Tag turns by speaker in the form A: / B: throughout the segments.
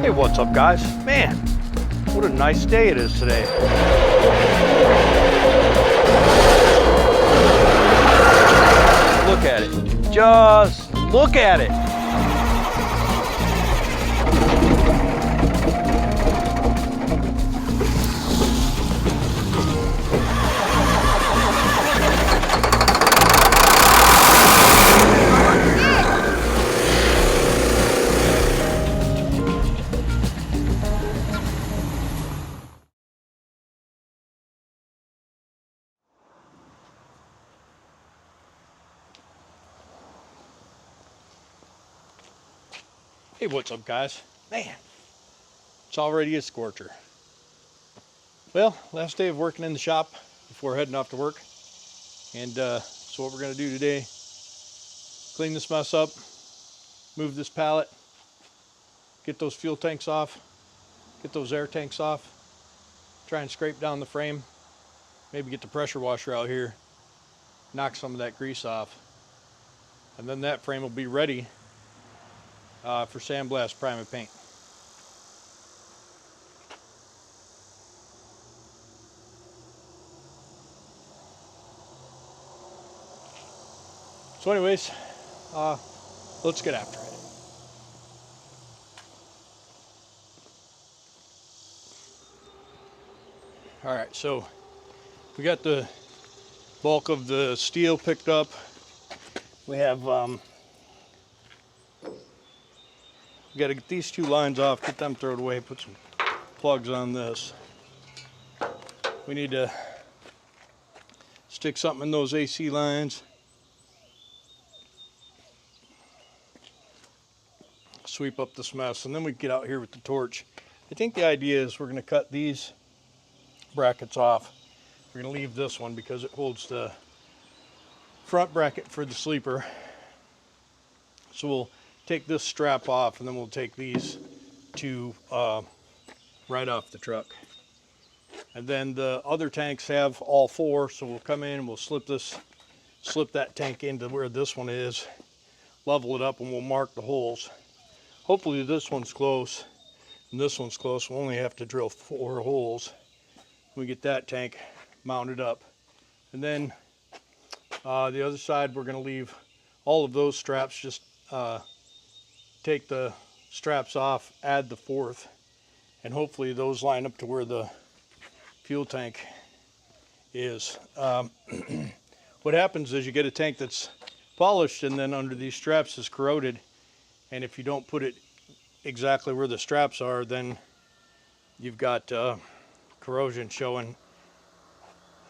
A: Hey, what's up guys? Man, what a nice day it is today. Look at it. Just look at it. Hey, what's up guys? Man, it's already a scorcher. Well, last day of working in the shop before heading off to work. And so what we're gonna do today, clean this mess up, move this pallet, get those fuel tanks off, get those air tanks off, try and scrape down the frame, maybe get the pressure washer out here, knock some of that grease off. And then that frame will be ready for sandblast, prime, and paint. So anyways, let's get after it. All right, so we got the bulk of the steel picked up. We have, we got to get these two lines off, get them thrown away, put some plugs on this. We need to stick something in those AC lines. Sweep up this mess, and then we get out here with the torch. I think the idea is we're going to cut these brackets off. We're going to leave this one because it holds the front bracket for the sleeper. So we'll take this strap off, and then we'll take these two right off the truck. And then the other tanks have all four, so we'll come in and we'll slip that tank into where this one is, level it up, and we'll mark the holes. Hopefully this one's close and this one's close. We'll only have to drill 4 holes. We get that tank mounted up. And then the other side, we're going to leave all of those straps, just take the straps off, add the 4th, and hopefully those line up to where the fuel tank is. What happens is you get a tank that's polished, and then under these straps is corroded, and if you don't put it exactly where the straps are, then you've got corrosion showing.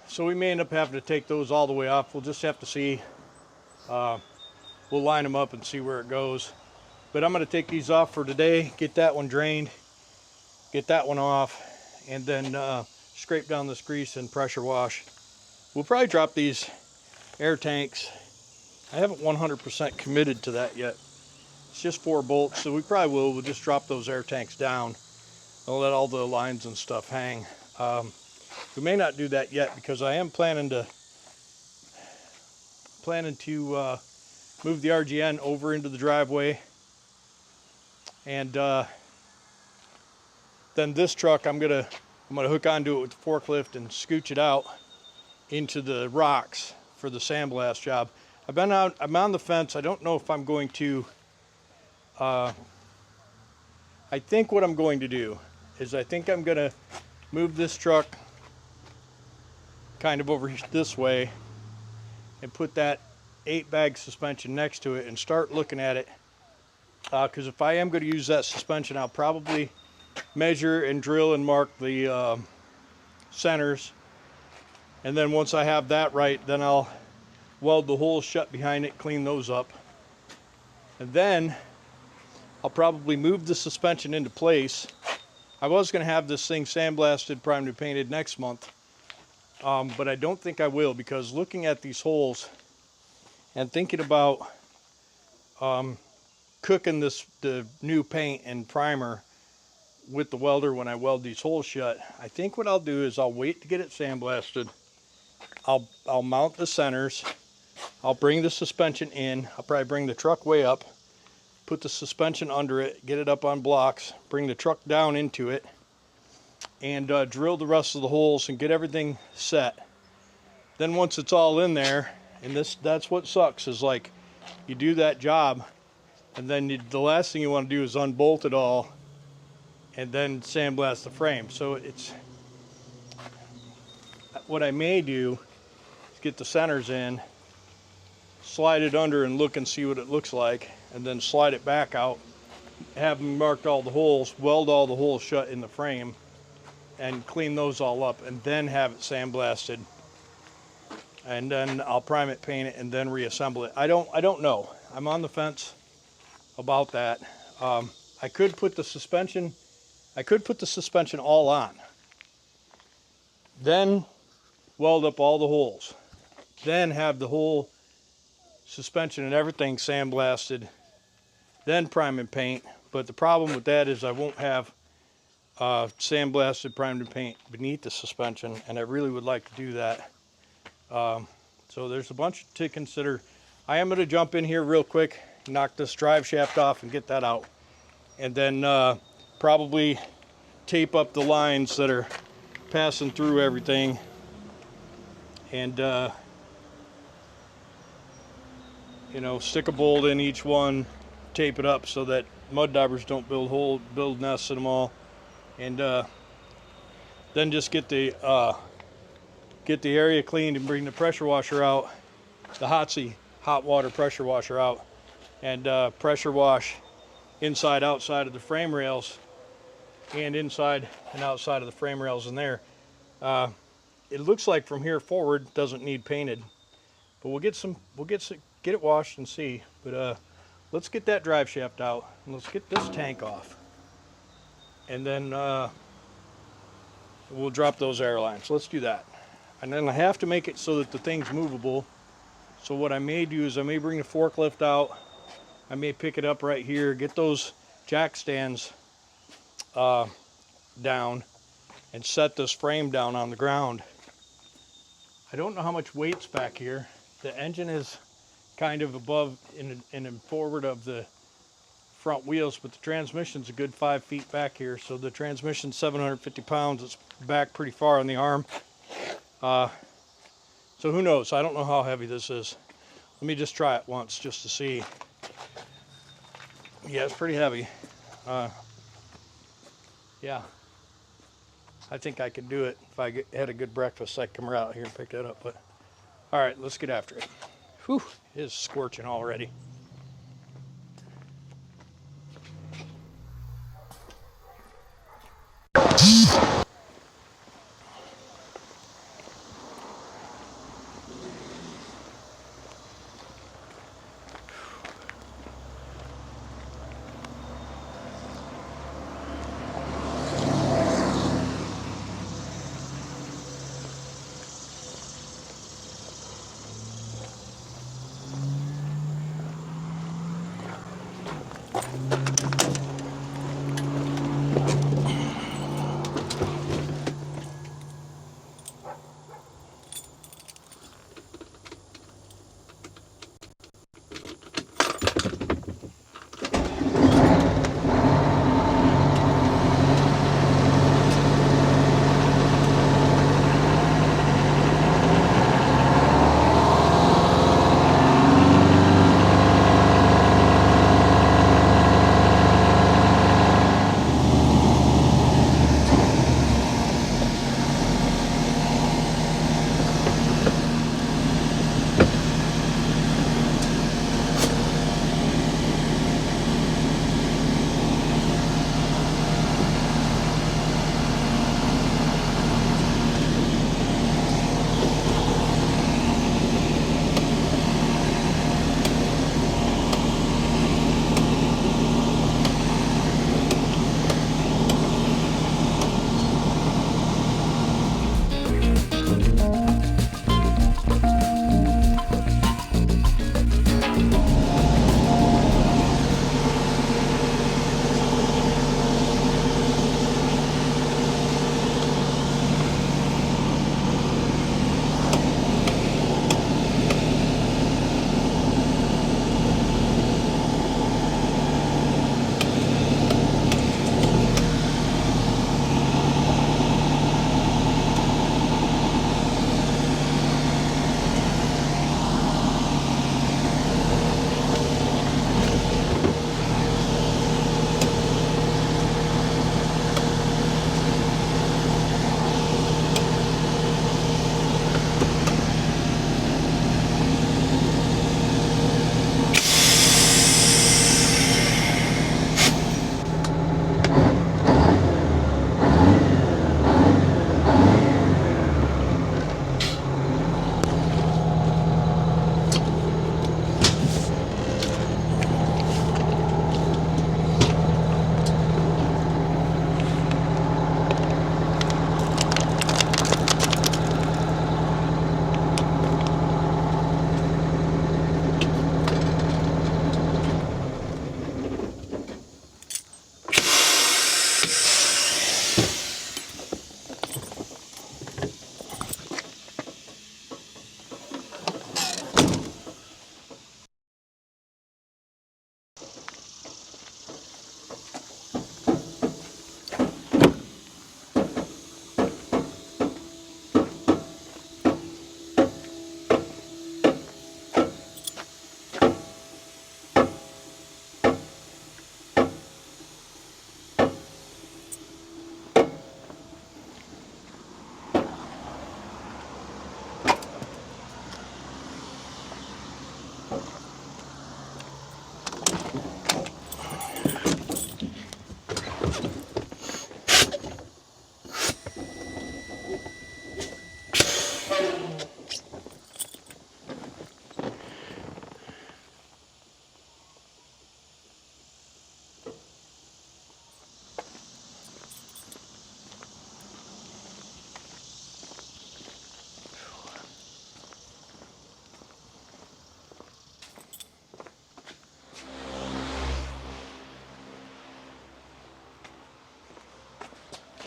A: So we may end up having to take those all the way off. We'll just have to see. We'll line them up and see where it goes. But I'm going to take these off for today, get that one drained, get that one off, and then scrape down this grease and pressure wash. We'll probably drop these air tanks. I haven't 100% committed to that yet. It's just 4 bolts, so we probably will. We'll just drop those air tanks down. I'll let all the lines and stuff hang. We may not do that yet because I am planning to move the RGN over into the driveway, and then this truck I'm gonna hook onto it with the forklift and scooch it out into the rocks for the sandblast job. I'm on the fence. I don't know if I'm going to. I think what I'm going to do is I think I'm gonna move this truck kind of over this way and put that 8-bag suspension next to it and start looking at it, because if I am going to use that suspension, I'll probably measure and drill and mark the centers, and then once I have that right, then I'll weld the holes shut behind it, clean those up, and then I'll probably move the suspension into place. I was going to have this thing sandblasted, primed, and painted next month, but I don't think I will, because looking at these holes and thinking about cooking the new paint and primer with the welder when I weld these holes shut, I think what I'll do is I'll wait to get it sandblasted. I'll mount the centers. I'll bring the suspension in. I'll probably bring the truck way up, put the suspension under it, get it up on blocks, bring the truck down into it, and drill the rest of the holes and get everything set. Then once it's all in there, and that's what sucks, is like you do that job, and then the last thing you want to do is unbolt it all and then sandblast the frame. So it's what I may do is get the centers in, slide it under and look and see what it looks like, and then slide it back out, have marked all the holes, weld all the holes shut in the frame, and clean those all up, and then have it sandblasted, and then I'll prime it, paint it, and then reassemble it. I don't know. I'm on the fence about that. I could put the suspension all on, then weld up all the holes, then have the whole suspension and everything sandblasted, then prime and paint. But the problem with that is I won't have sandblasted, primed and paint beneath the suspension, and I really would like to do that. So there's a bunch to consider. I am going to jump in here real quick, knock this drive shaft off and get that out, and then probably tape up the lines that are passing through everything, and you know, stick a bolt in each one, tape it up so that mud daubers don't build nests in them all, and then just get the area cleaned and bring the pressure washer out, the hot water pressure washer out, and pressure wash inside outside of the frame rails, and inside and outside of the frame rails in there. It looks like from here forward doesn't need painted, but we'll get it washed and see. But let's get that drive shaft out, and let's get this tank off, and then we'll drop those air lines. Let's do that. And then I have to make it so that the thing's movable. So what I may do is I may bring the forklift out, I may pick it up right here, get those jack stands down, and set this frame down on the ground. I don't know how much weight's back here. The engine is kind of above and forward of the front wheels, but the transmission's a good 5 feet back here. So the transmission's 750 pounds. It's back pretty far on the arm. So who knows? I don't know how heavy this is. Let me just try it once just to see. Yeah, it's pretty heavy. Yeah, I think I could do it. If I had a good breakfast, I could come right out here and pick that up. But all right, let's get after it. Whew, it is scorching already.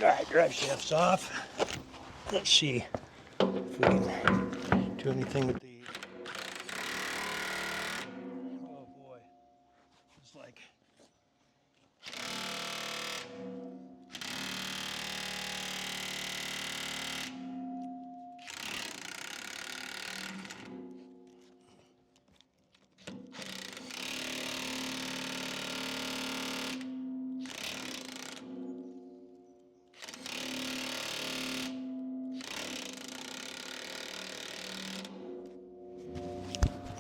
A: Alright, drive shafts off. Let's see if we can do anything with these. Oh boy. It's like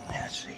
A: let's see.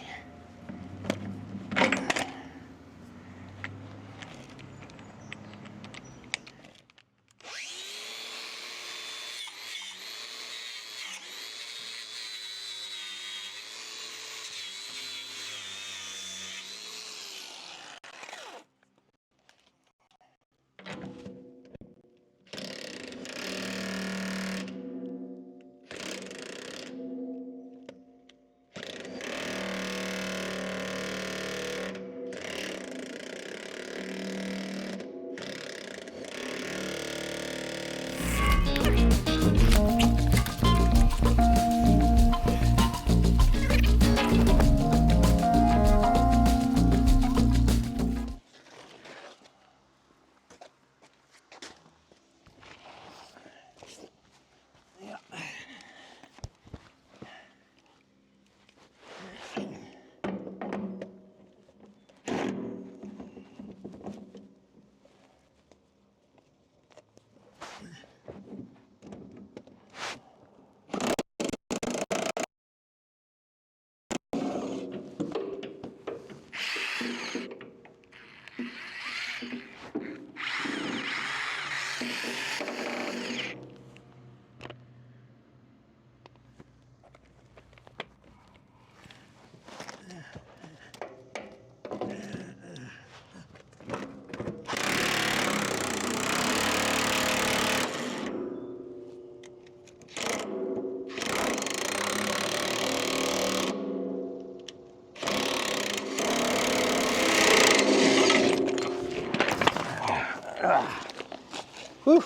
A: Whew.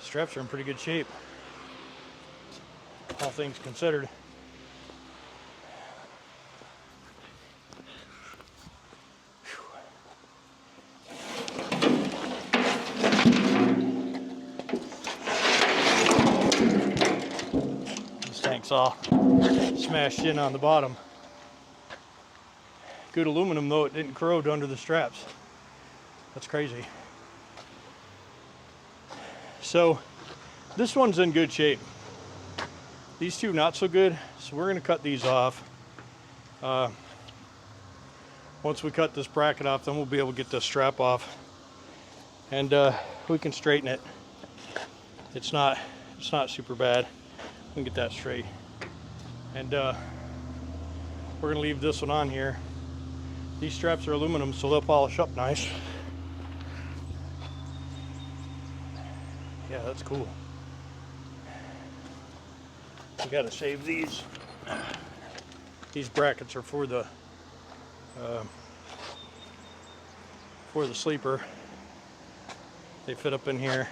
A: Straps are in pretty good shape, all things considered. This tank's all smashed in on the bottom. Good aluminum though, it didn't corrode under the straps. That's crazy. So this one's in good shape. These two not so good, so we're gonna cut these off. Once we cut this bracket off, then we'll be able to get this strap off, and we can straighten it. It's not super bad. We can get that straight, and we're gonna leave this one on here. These straps are aluminum, so they'll polish up nice. Yeah, that's cool. We gotta save these. These brackets are for the sleeper. They fit up in here.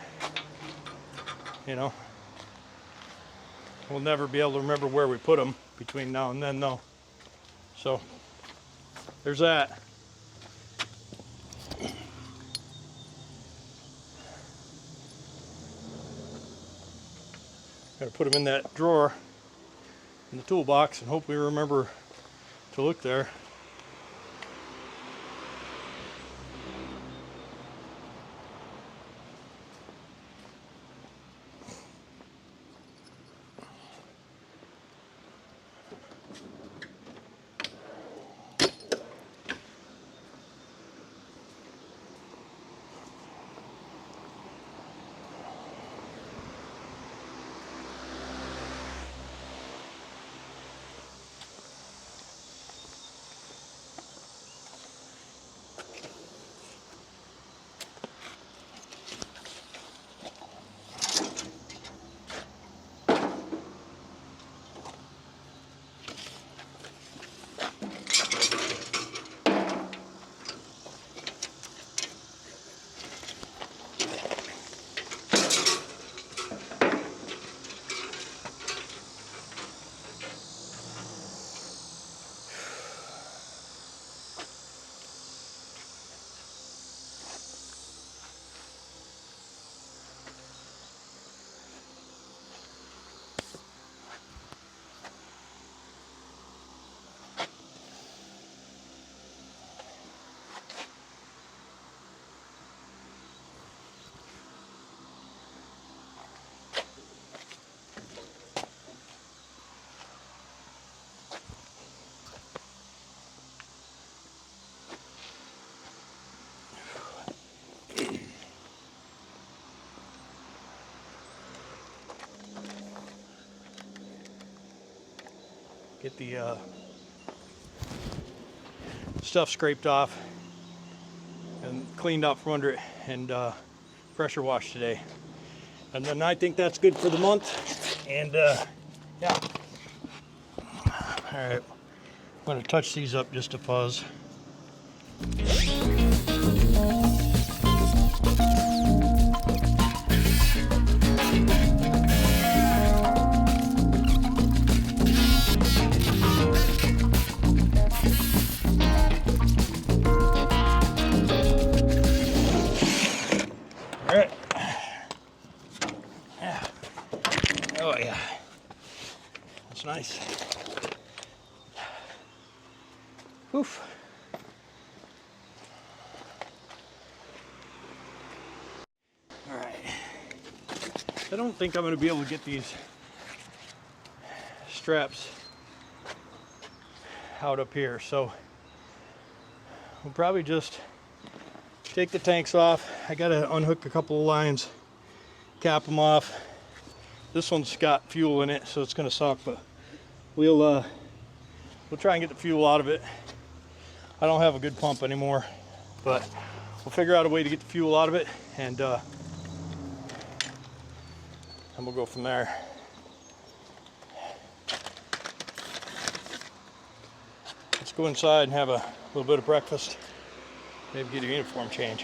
A: You know, we'll never be able to remember where we put them between now and then, though. So there's that. Gotta put them in that drawer in the toolbox and hope we remember to look there. get the stuff scraped off and cleaned out from under it, and pressure washed today. And then I think that's good for the month. And yeah. All right, I'm going to touch these up just a fuzz. All right. Yeah. Oh yeah. That's nice. Oof. All right. I don't think I'm going to be able to get these straps out up here, so we'll probably just take the tanks off. I got to unhook a couple of lines, cap them off. This one's got fuel in it, so it's going to suck, but we'll try and get the fuel out of it. I don't have a good pump anymore, but we'll figure out a way to get the fuel out of it, and we'll go from there. Let's go inside and have a little bit of breakfast. Maybe get a uniform change.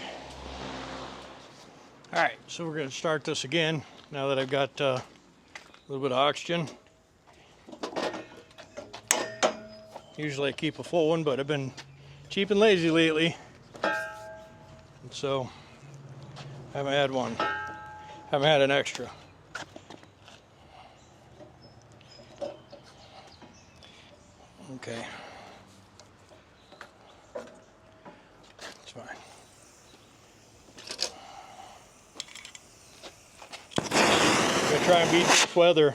A: All right, so we're going to start this again now that I've got a little bit of oxygen. Usually I keep a full one, but I've been cheap and lazy lately, and so I haven't had one. Haven't had an extra. Okay. It's fine. I'm gonna try and beat this weather.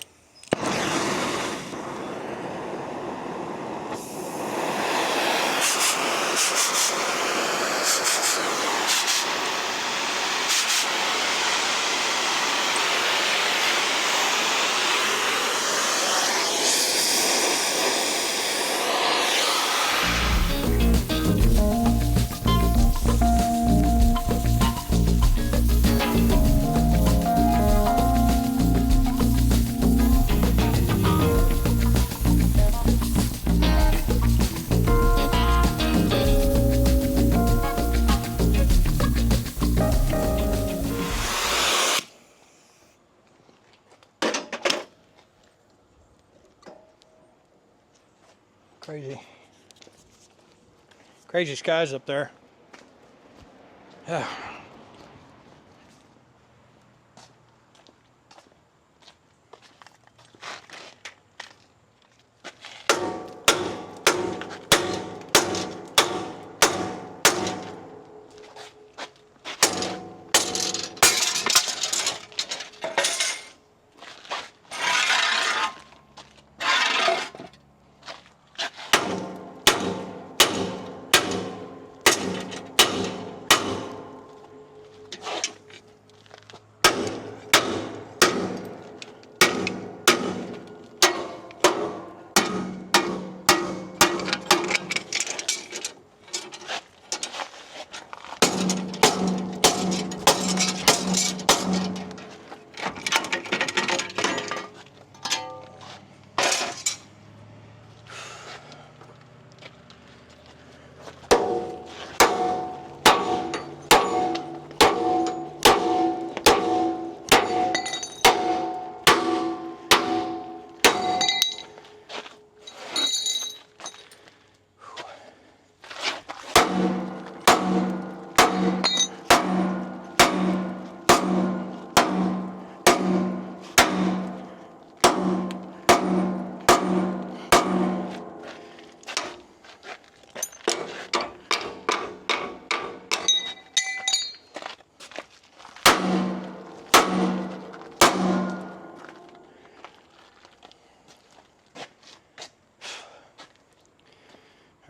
A: Crazy skies up there. Yeah.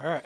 A: All right.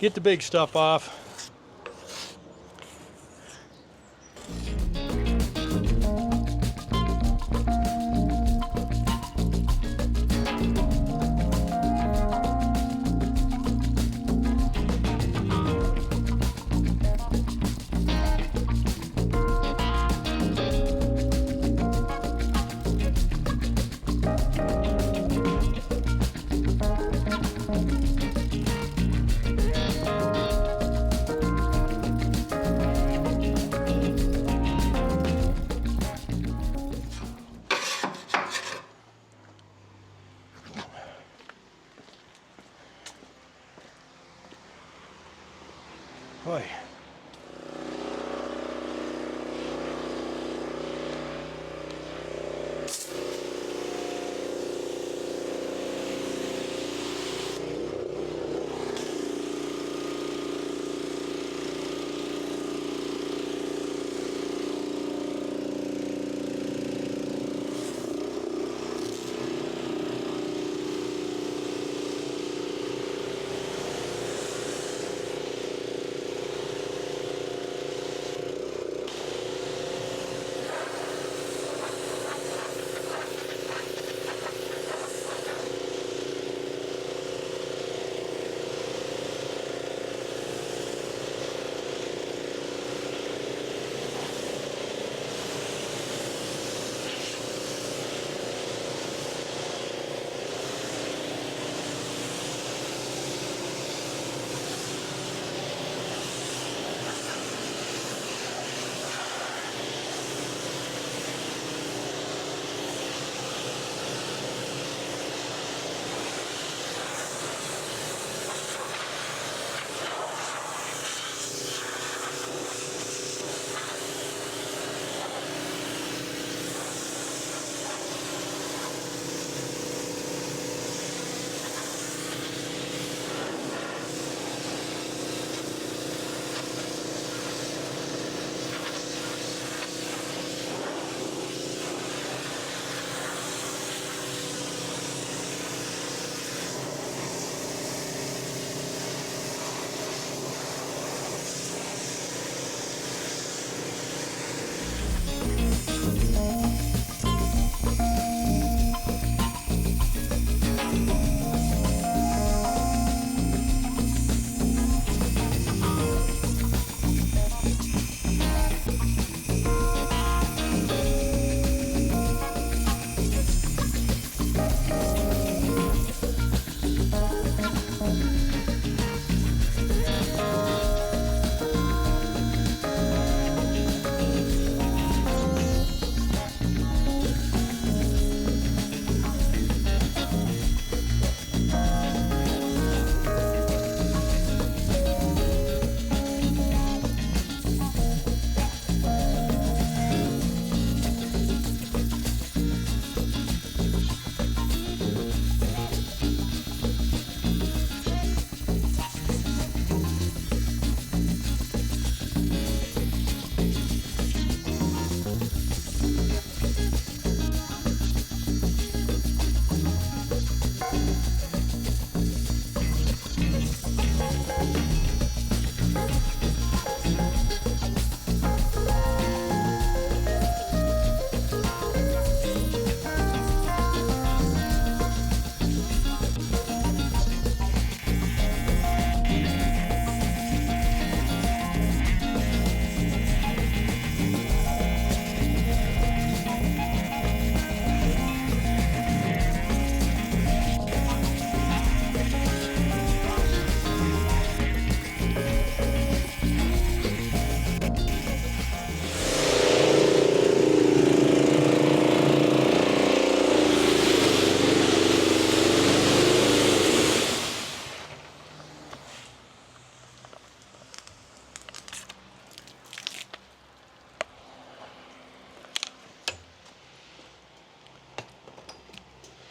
A: get the big stuff off. Boy.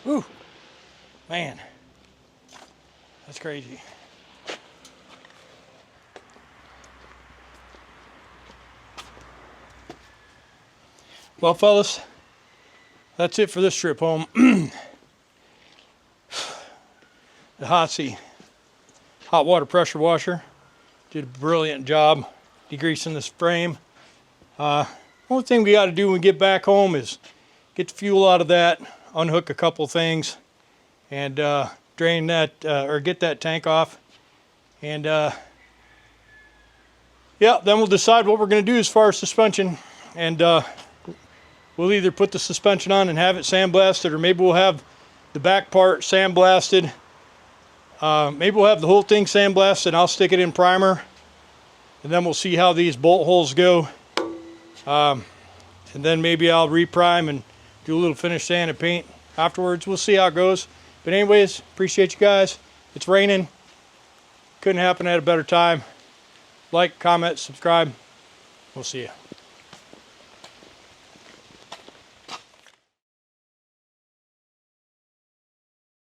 A: Whew, man, that's crazy. Well, fellas, that's it for this trip home. The Hotsy hot water pressure washer. Did a brilliant job degreasing this frame. Only thing we got to do when we get back home is get the fuel out of that, unhook a couple things, and drain that or get that tank off. And yeah, then we'll decide what we're going to do as far as suspension. And we'll either put the suspension on and have it sandblasted, or maybe we'll have the back part sandblasted. Maybe we'll have the whole thing sandblasted and I'll stick it in primer. And then we'll see how these bolt holes go. And then maybe I'll reprime and do a little finish sand and paint afterwards. We'll see how it goes. But anyways, appreciate you guys. It's raining. Couldn't happen at a better time. Like, comment, subscribe. We'll see you.